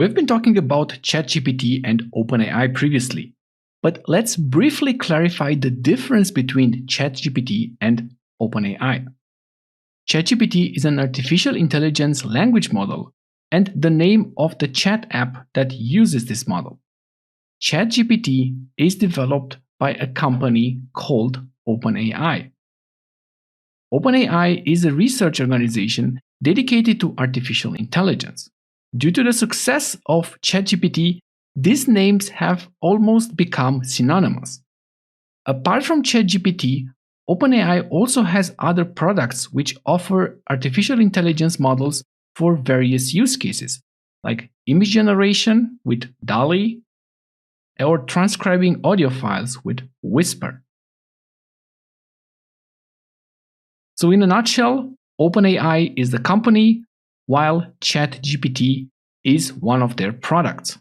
We've been talking about ChatGPT and OpenAI previously, but let's briefly clarify the difference between ChatGPT and OpenAI. ChatGPT is an artificial intelligence language model and the name of the chat app that uses this model. ChatGPT is developed by a company called OpenAI. OpenAI is a research organization dedicated to artificial intelligence. Due to the success of ChatGPT, these names have almost become synonymous. Apart from ChatGPT, OpenAI also has other products which offer artificial intelligence models for various use cases, like image generation with DALL-E or transcribing audio files with Whisper. So in a nutshell, OpenAI is the company, while ChatGPT is one of their products.